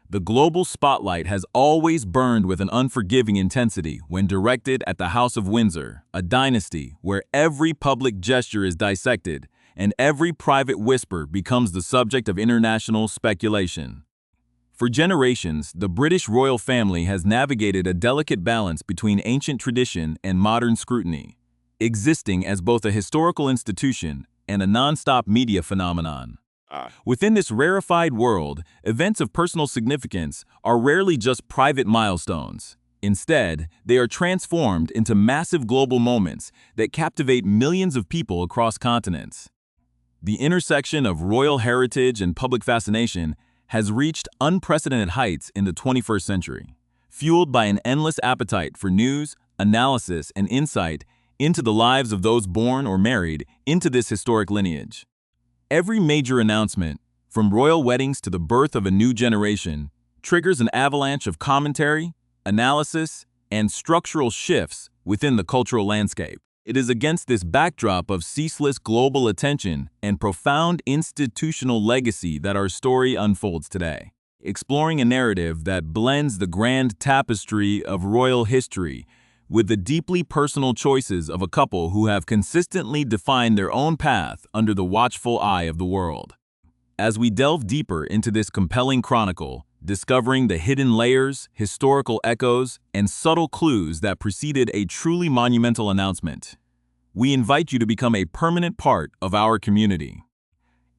The global spotlight has always burned with an unforgiving intensity when directed at the House of Windsor, a dynasty where every public gesture is dissected and every private whisper becomes the subject of international speculation. For generations, the British royal family has navigated a delicate balance between ancient tradition and modern scrutiny, existing as both a historical institution and a non-stop media phenomenon. Within this rarefied world, events of personal significance are rarely just private milestones. Instead, they are transformed into massive global moments that captivate millions of people across continents. The intersection of royal heritage and public fascination has reached unprecedented heights in the 21st century, fueled by an endless appetite for news, analysis, and insight into the lives of those born or married into this historic lineage. Every major announcement, from royal weddings to the birth of a new generation, triggers an avalanche of commentary, analysis, and structural shifts within the cultural landscape. It is against this backdrop of ceaseless global attention and profound institutional legacy that our story unfolds today, exploring a narrative that blends the grand tapestry of royal history with the deeply personal choices of a couple who have consistently defined their own path under the watchful eye of the world. As we delve deeper into this compelling chronicle, discovering the hidden layers, historical echoes, and subtle clues that preceded a truly monumental announcement, we invite you to become a permanent part of our community.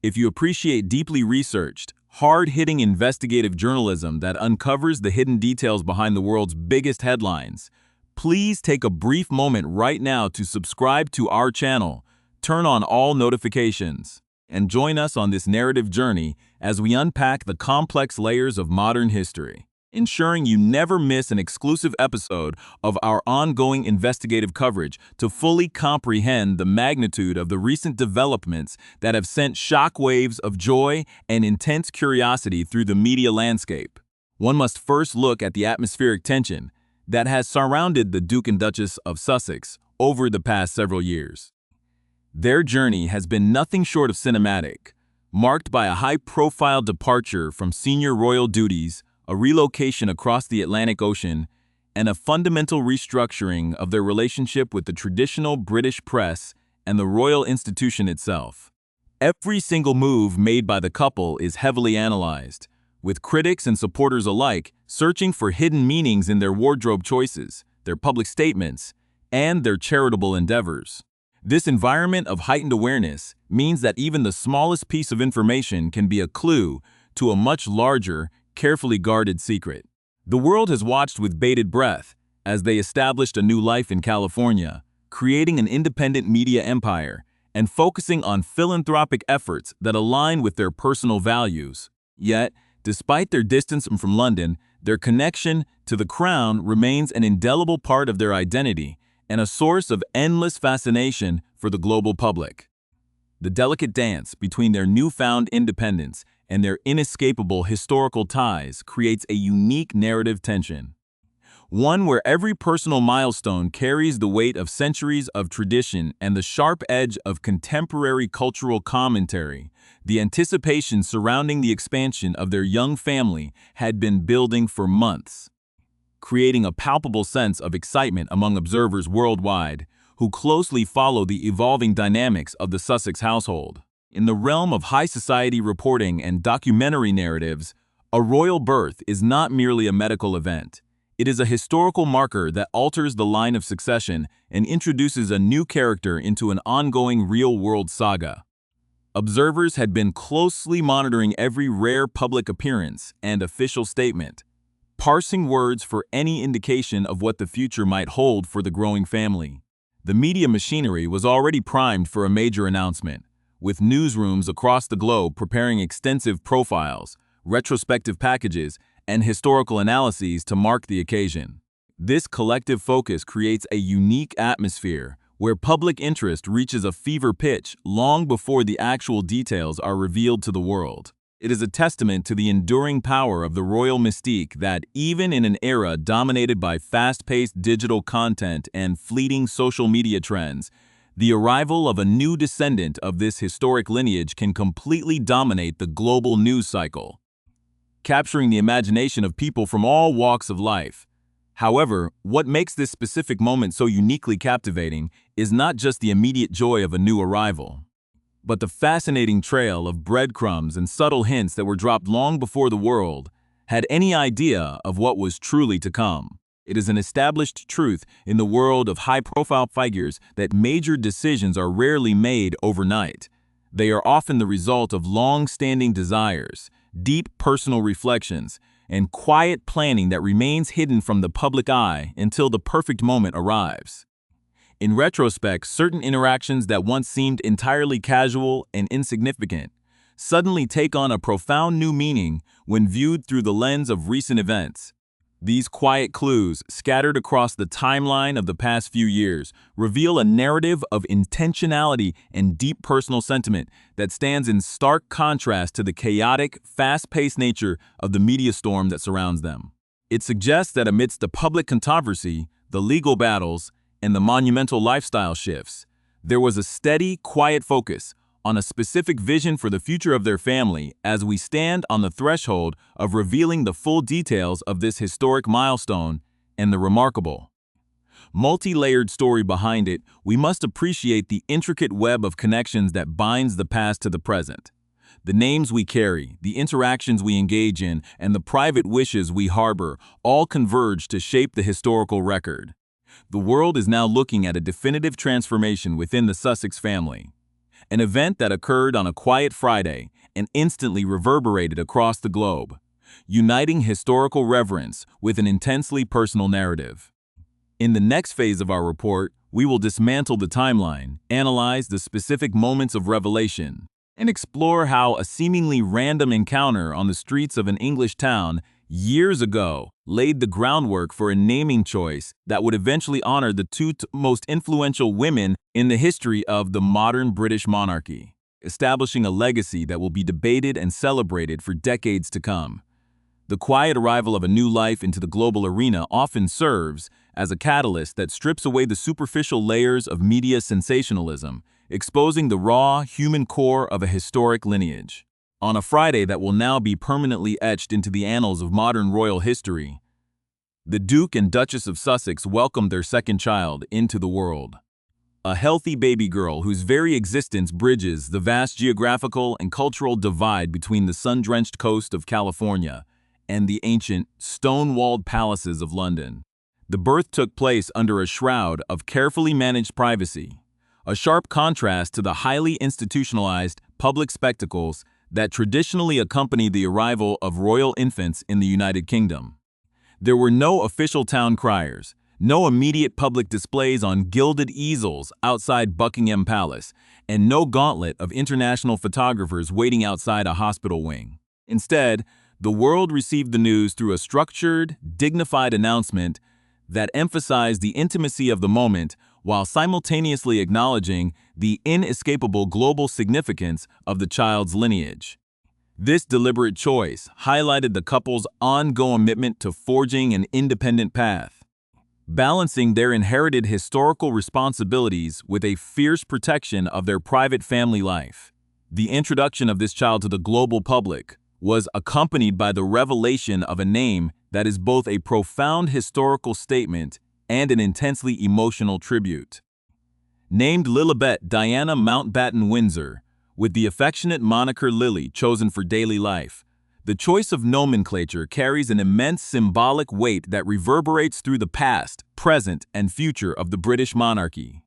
If you appreciate deeply researched, hard-hitting investigative journalism that uncovers the hidden details behind the world's biggest headlines, please take a brief moment right now to subscribe to our channel, turn on all notifications, and join us on this narrative journey as we unpack the complex layers of modern history, ensuring you never miss an exclusive episode of our ongoing investigative coverage to fully comprehend the magnitude of the recent developments that have sent shockwaves of joy and intense curiosity through the media landscape. One must first look at the atmospheric tension that has surrounded the Duke and Duchess of Sussex over the past several years. Their journey has been nothing short of cinematic, marked by a high-profile departure from senior royal duties, a relocation across the Atlantic Ocean, and a fundamental restructuring of their relationship with the traditional British press and the royal institution itself. Every single move made by the couple is heavily analyzed, with critics and supporters alike searching for hidden meanings in their wardrobe choices, their public statements, and their charitable endeavors. This environment of heightened awareness means that even the smallest piece of information can be a clue to a much larger, carefully guarded secret. The world has watched with bated breath as they established a new life in California, creating an independent media empire and focusing on philanthropic efforts that align with their personal values. Yet, despite their distance from London, their connection to the crown remains an indelible part of their identity and a source of endless fascination for the global public. The delicate dance between their newfound independence and their inescapable historical ties creates a unique narrative tension, one where every personal milestone carries the weight of centuries of tradition and the sharp edge of contemporary cultural commentary. The anticipation surrounding the expansion of their young family had been building for months, creating a palpable sense of excitement among observers worldwide who closely follow the evolving dynamics of the Sussex household. In the realm of high society reporting and documentary narratives, a royal birth is not merely a medical event. It is a historical marker that alters the line of succession and introduces a new character into an ongoing real-world saga. Observers had been closely monitoring every rare public appearance and official statement, parsing words for any indication of what the future might hold for the growing family. The media machinery was already primed for a major announcement, with newsrooms across the globe preparing extensive profiles, retrospective packages, and historical analyses to mark the occasion. This collective focus creates a unique atmosphere where public interest reaches a fever pitch long before the actual details are revealed to the world. It is a testament to the enduring power of the royal mystique that, even in an era dominated by fast-paced digital content and fleeting social media trends, the arrival of a new descendant of this historic lineage can completely dominate the global news cycle. capturing the imagination of people from all walks of life. However, what makes this specific moment so uniquely captivating is not just the immediate joy of a new arrival, but the fascinating trail of breadcrumbs and subtle hints that were dropped long before the world had any idea of what was truly to come. It is an established truth in the world of high-profile figures that major decisions are rarely made overnight. They are often the result of long-standing desires, deep personal reflections, and quiet planning that remains hidden from the public eye until the perfect moment arrives. In retrospect, certain interactions that once seemed entirely casual and insignificant suddenly take on a profound new meaning when viewed through the lens of recent events. These quiet clues, scattered across the timeline of the past few years, reveal a narrative of intentionality and deep personal sentiment that stands in stark contrast to the chaotic, fast-paced nature of the media storm that surrounds them. It suggests that amidst the public controversy, the legal battles, and the monumental lifestyle shifts, there was a steady, quiet focus on a specific vision for the future of their family as we stand on the threshold of revealing the full details of this historic milestone and the remarkable, multi-layered story behind it. We must appreciate the intricate web of connections that binds the past to the present. The names we carry, the interactions we engage in, and the private wishes we harbor all converge to shape the historical record. The world is now looking at a definitive transformation within the Sussex family. An event that occurred on a quiet Friday and instantly reverberated across the globe, uniting historical reverence with an intensely personal narrative. In the next phase of our report, we will dismantle the timeline, analyze the specific moments of revelation, and explore how a seemingly random encounter on the streets of an English town years ago laid the groundwork for a naming choice that would eventually honor the two most influential women in the history of the modern British monarchy, establishing a legacy that will be debated and celebrated for decades to come. The quiet arrival of a new life into the global arena often serves as a catalyst that strips away the superficial layers of media sensationalism, exposing the raw, human core of a historic lineage. On a Friday that will now be permanently etched into the annals of modern royal history, the Duke and Duchess of Sussex welcomed their second child into the world. A healthy baby girl whose very existence bridges the vast geographical and cultural divide between the sun-drenched coast of California and the ancient, stone-walled palaces of London. The birth took place under a shroud of carefully managed privacy, a sharp contrast to the highly institutionalized public spectacles that traditionally accompany the arrival of royal infants in the United Kingdom. There were no official town criers, no immediate public displays on gilded easels outside Buckingham Palace, and no gauntlet of international photographers waiting outside a hospital wing. Instead, the world received the news through a structured, dignified announcement that emphasized the intimacy of the moment while simultaneously acknowledging the inescapable global significance of the child's lineage. This deliberate choice highlighted the couple's ongoing commitment to forging an independent path, balancing their inherited historical responsibilities with a fierce protection of their private family life. The introduction of this child to the global public was accompanied by the revelation of a name that is both a profound historical statement and an intensely emotional tribute. Named Lilibet Diana Mountbatten-Windsor, with the affectionate moniker Lily chosen for daily life, the choice of nomenclature carries an immense symbolic weight that reverberates through the past, present, and future of the British monarchy.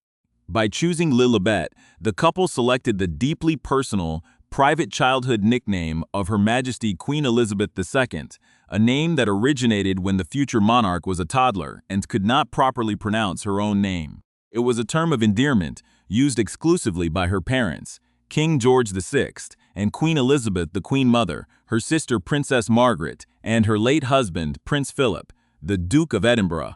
By choosing Lilibet, the couple selected the deeply personal, private childhood nickname of Her Majesty Queen Elizabeth II, a name that originated when the future monarch was a toddler and could not properly pronounce her own name. It was a term of endearment used exclusively by her parents, King George VI, and Queen Elizabeth, the Queen Mother, her sister Princess Margaret, and her late husband, Prince Philip, the Duke of Edinburgh.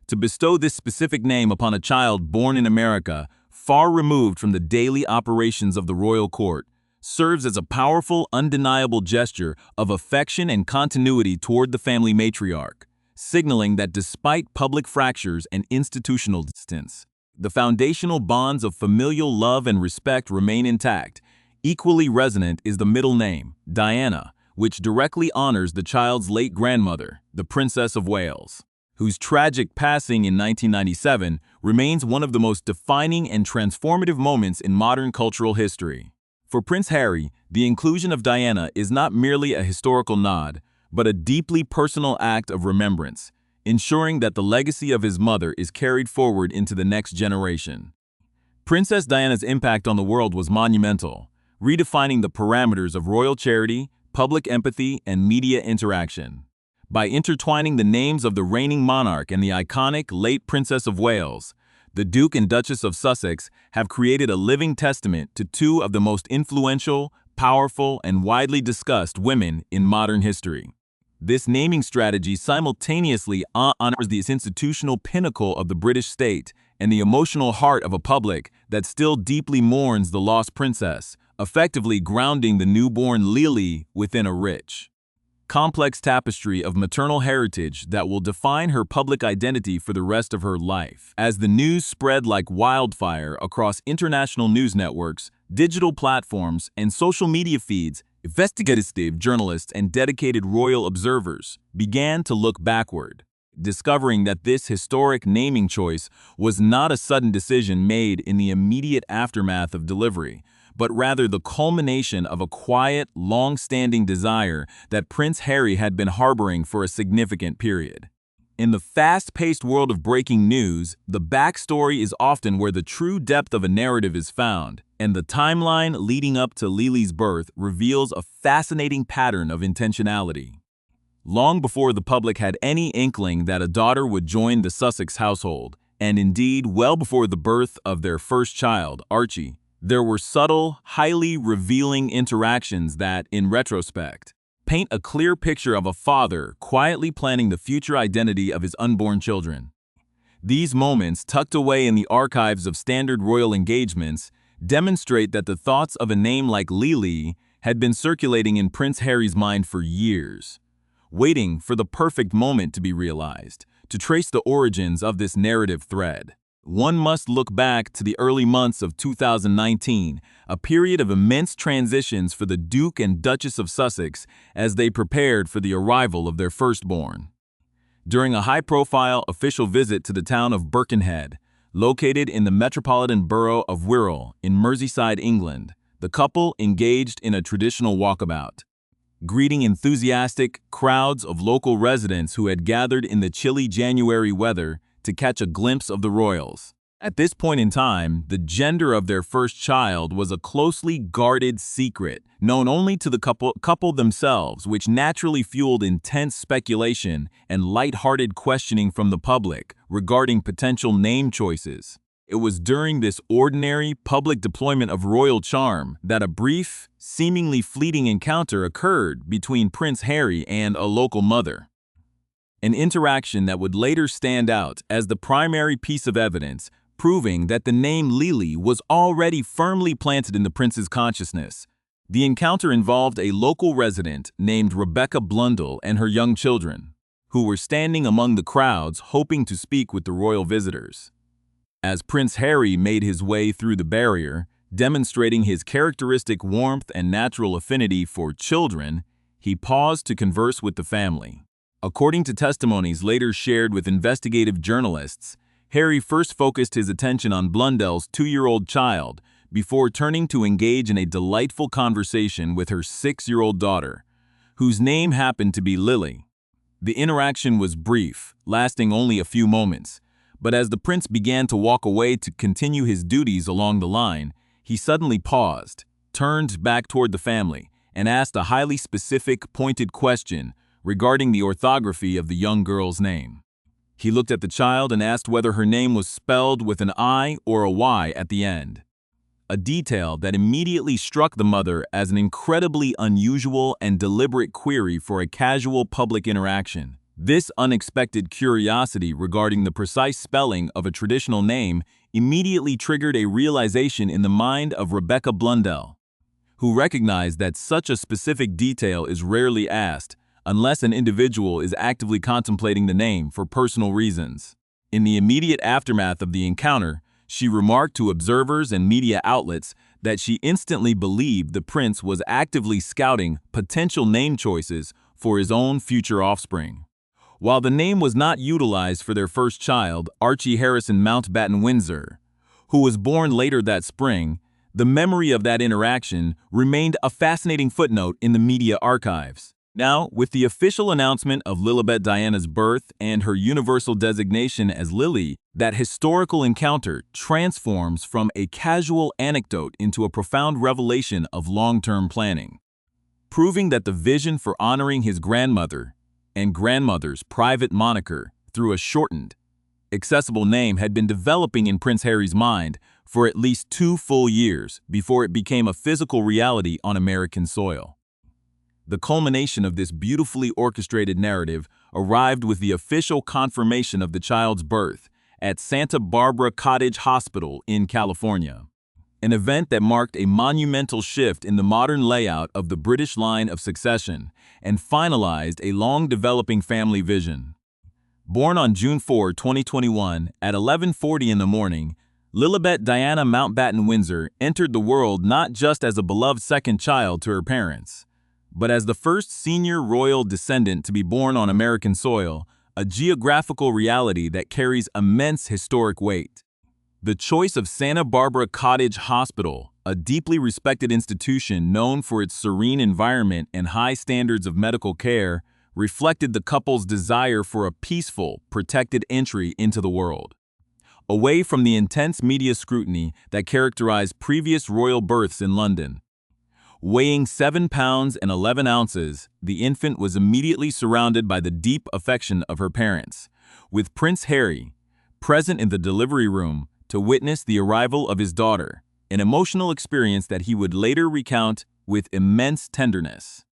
To bestow this specific name upon a child born in America, far removed from the daily operations of the royal court, serves as a powerful, undeniable gesture of affection and continuity toward the family matriarch, signaling that despite public fractures and institutional distance, the foundational bonds of familial love and respect remain intact. Equally resonant is the middle name, Diana, which directly honors the child's late grandmother, the Princess of Wales, whose tragic passing in 1997 remains one of the most defining and transformative moments in modern cultural history. For Prince Harry, the inclusion of Diana is not merely a historical nod, but a deeply personal act of remembrance, ensuring that the legacy of his mother is carried forward into the next generation. Princess Diana's impact on the world was monumental, redefining the parameters of royal charity, public empathy, and media interaction. By intertwining the names of the reigning monarch and the iconic late Princess of Wales, the Duke and Duchess of Sussex have created a living testament to two of the most influential, powerful, and widely discussed women in modern history. This naming strategy simultaneously honors the institutional pinnacle of the British state and the emotional heart of a public that still deeply mourns the lost princess, effectively grounding the newborn Lily within a rich, complex tapestry of maternal heritage that will define her public identity for the rest of her life. As the news spread like wildfire across international news networks, digital platforms, and social media feeds, investigative journalists and dedicated royal observers began to look backward, discovering that this historic naming choice was not a sudden decision made in the immediate aftermath of delivery, but rather the culmination of a quiet, long-standing desire that Prince Harry had been harboring for a significant period. In the fast-paced world of breaking news, the backstory is often where the true depth of a narrative is found, and the timeline leading up to Lily's birth reveals a fascinating pattern of intentionality. Long before the public had any inkling that a daughter would join the Sussex household, and indeed well before the birth of their first child, Archie, there were subtle, highly revealing interactions that, in retrospect, paint a clear picture of a father quietly planning the future identity of his unborn children. These moments, tucked away in the archives of standard royal engagements, demonstrate that the thoughts of a name like Lily had been circulating in Prince Harry's mind for years, waiting for the perfect moment to be realized. To trace the origins of this narrative thread, one must look back to the early months of 2019, a period of immense transitions for the Duke and Duchess of Sussex as they prepared for the arrival of their firstborn. During a high-profile official visit to the town of Birkenhead, located in the metropolitan borough of Wirral in Merseyside, England, the couple engaged in a traditional walkabout, greeting enthusiastic crowds of local residents who had gathered in the chilly January weather to catch a glimpse of the royals. At this point in time, the gender of their first child was a closely guarded secret, known only to the couple themselves, which naturally fueled intense speculation and lighthearted questioning from the public regarding potential name choices. It was during this ordinary public deployment of royal charm that a brief, seemingly fleeting encounter occurred between Prince Harry and a local mother. An interaction that would later stand out as the primary piece of evidence, proving that the name Lily was already firmly planted in the prince's consciousness. The encounter involved a local resident named Rebecca Blundell and her young children, who were standing among the crowds hoping to speak with the royal visitors. As Prince Harry made his way through the barrier, demonstrating his characteristic warmth and natural affinity for children, he paused to converse with the family. According to testimonies later shared with investigative journalists, Harry first focused his attention on Blundell's 2-year-old child before turning to engage in a delightful conversation with her 6-year-old daughter, whose name happened to be Lily. The interaction was brief, lasting only a few moments, but as the prince began to walk away to continue his duties along the line, he suddenly paused, turned back toward the family, and asked a highly specific, pointed question regarding the orthography of the young girl's name. He looked at the child and asked whether her name was spelled with an I or a Y at the end, a detail that immediately struck the mother as an incredibly unusual and deliberate query for a casual public interaction. This unexpected curiosity regarding the precise spelling of a traditional name immediately triggered a realization in the mind of Rebecca Blundell, who recognized that such a specific detail is rarely asked unless an individual is actively contemplating the name for personal reasons. In the immediate aftermath of the encounter, she remarked to observers and media outlets that she instantly believed the prince was actively scouting potential name choices for his own future offspring. While the name was not utilized for their first child, Archie Harrison Mountbatten-Windsor, who was born later that spring, the memory of that interaction remained a fascinating footnote in the media archives. Now, with the official announcement of Lilibet Diana's birth and her universal designation as Lily, that historical encounter transforms from a casual anecdote into a profound revelation of long-term planning, proving that the vision for honoring his grandmother and grandmother's private moniker through a shortened, accessible name had been developing in Prince Harry's mind for at least 2 full years before it became a physical reality on American soil. The culmination of this beautifully orchestrated narrative arrived with the official confirmation of the child's birth at Santa Barbara Cottage Hospital in California, an event that marked a monumental shift in the modern layout of the British line of succession and finalized a long-developing family vision. Born on June 4, 2021, at 11:40 in the morning, Lilibet Diana Mountbatten-Windsor entered the world not just as a beloved second child to her parents, but as the first senior royal descendant to be born on American soil, a geographical reality that carries immense historic weight. The choice of Santa Barbara Cottage Hospital, a deeply respected institution known for its serene environment and high standards of medical care, reflected the couple's desire for a peaceful, protected entry into the world. Away from the intense media scrutiny that characterized previous royal births in London. Weighing 7 pounds and 11 ounces, the infant was immediately surrounded by the deep affection of her parents, with Prince Harry present in the delivery room to witness the arrival of his daughter, an emotional experience that he would later recount with immense tenderness,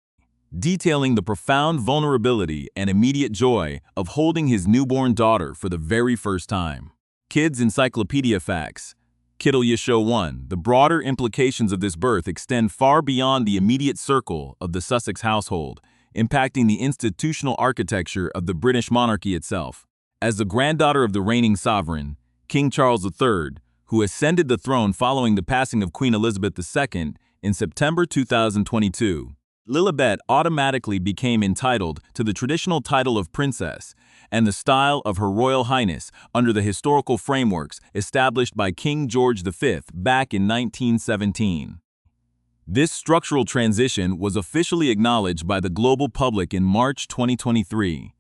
detailing the profound vulnerability and immediate joy of holding his newborn daughter for the very first time. Kids Encyclopedia Facts. Kittle Show 1. The broader implications of this birth extend far beyond the immediate circle of the Sussex household, impacting the institutional architecture of the British monarchy itself. As the granddaughter of the reigning sovereign, King Charles III, who ascended the throne following the passing of Queen Elizabeth II in September 2022, Lilibet automatically became entitled to the traditional title of princess and the style of Her Royal Highness under the historical frameworks established by King George V back in 1917. This structural transition was officially acknowledged by the global public in March 2023,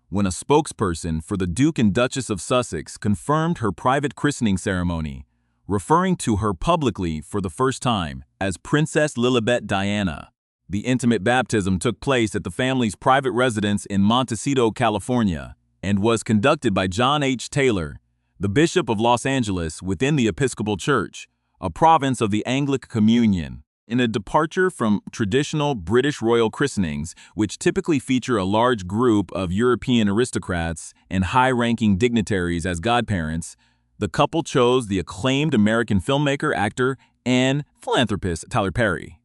when a spokesperson for the Duke and Duchess of Sussex confirmed her private christening ceremony, referring to her publicly for the first time as Princess Lilibet Diana. The intimate baptism took place at the family's private residence in Montecito, California, and was conducted by John H. Taylor, the Bishop of Los Angeles within the Episcopal Church, a province of the Anglican Communion. In a departure from traditional British royal christenings, which typically feature a large group of European aristocrats and high-ranking dignitaries as godparents, the couple chose the acclaimed American filmmaker, actor, and philanthropist Tyler Perry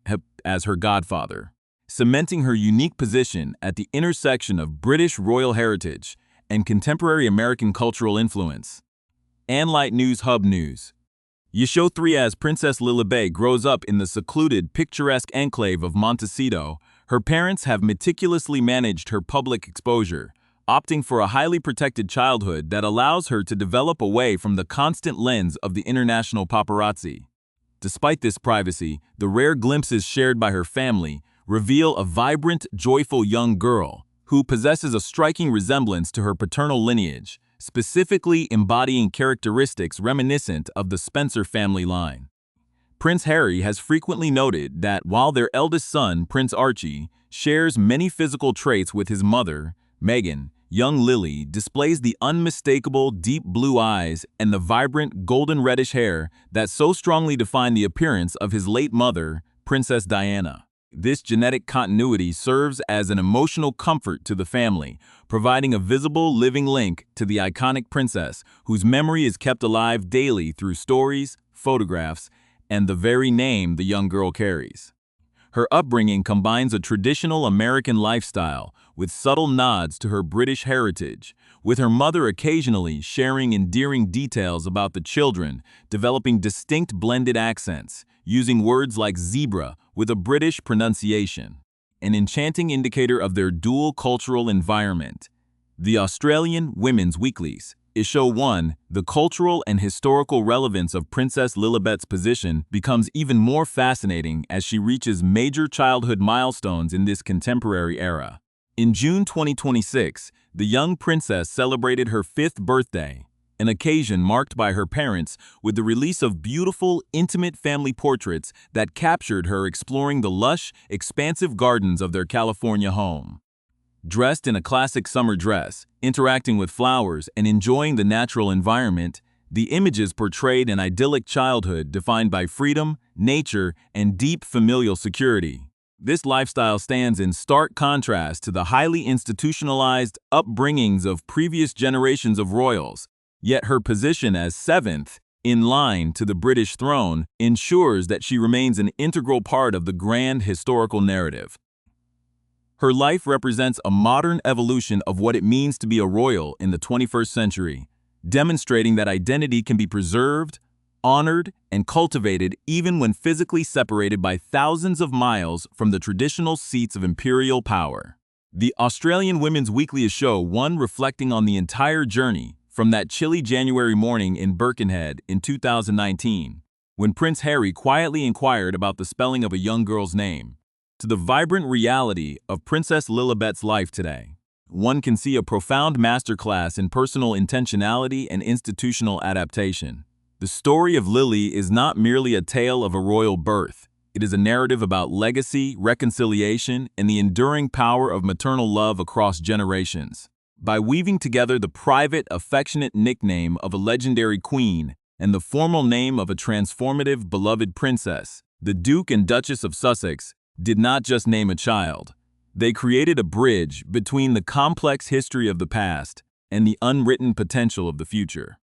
as her godfather, cementing her unique position at the intersection of British royal heritage and contemporary American cultural influence. Light News Hub News. Show 3. As Princess Lilibet grows up in the secluded, picturesque enclave of Montecito, her parents have meticulously managed her public exposure, opting for a highly protected childhood that allows her to develop away from the constant lens of the international paparazzi. Despite this privacy, the rare glimpses shared by her family reveal a vibrant, joyful young girl who possesses a striking resemblance to her paternal lineage, specifically embodying characteristics reminiscent of the Spencer family line. Prince Harry has frequently noted that while their eldest son, Prince Archie, shares many physical traits with his mother, Meghan, young Lily displays the unmistakable deep blue eyes and the vibrant golden reddish hair that so strongly define the appearance of his late mother, Princess Diana. This genetic continuity serves as an emotional comfort to the family, providing a visible living link to the iconic princess whose memory is kept alive daily through stories, photographs, and the very name the young girl carries. Her upbringing combines a traditional American lifestyle with subtle nods to her British heritage, with her mother occasionally sharing endearing details about the children, developing distinct blended accents, using words like zebra with a British pronunciation, an enchanting indicator of their dual cultural environment. The Australian Women's Weeklies. Issue 1, the cultural and historical relevance of Princess Lilibet's position becomes even more fascinating as she reaches major childhood milestones in this contemporary era. In June 2026, the young princess celebrated her 5th birthday, an occasion marked by her parents with the release of beautiful, intimate family portraits that captured her exploring the lush, expansive gardens of their California home. Dressed in a classic summer dress, interacting with flowers, and enjoying the natural environment, the images portrayed an idyllic childhood defined by freedom, nature, and deep familial security. This lifestyle stands in stark contrast to the highly institutionalized upbringings of previous generations of royals, yet her position as 7th in line to the British throne ensures that she remains an integral part of the grand historical narrative. Her life represents a modern evolution of what it means to be a royal in the 21st century, demonstrating that identity can be preserved, honored, and cultivated even when physically separated by thousands of miles from the traditional seats of imperial power. The Australian Women's Weekly Issue 1 reflecting on the entire journey from that chilly January morning in Birkenhead in 2019, when Prince Harry quietly inquired about the spelling of a young girl's name, to the vibrant reality of Princess Lilibet's life today. One can see a profound masterclass in personal intentionality and institutional adaptation. The story of Lily is not merely a tale of a royal birth. It is a narrative about legacy, reconciliation, and the enduring power of maternal love across generations. By weaving together the private, affectionate nickname of a legendary queen and the formal name of a transformative, beloved princess, the Duke and Duchess of Sussex did not just name a child. They created a bridge between the complex history of the past and the unwritten potential of the future.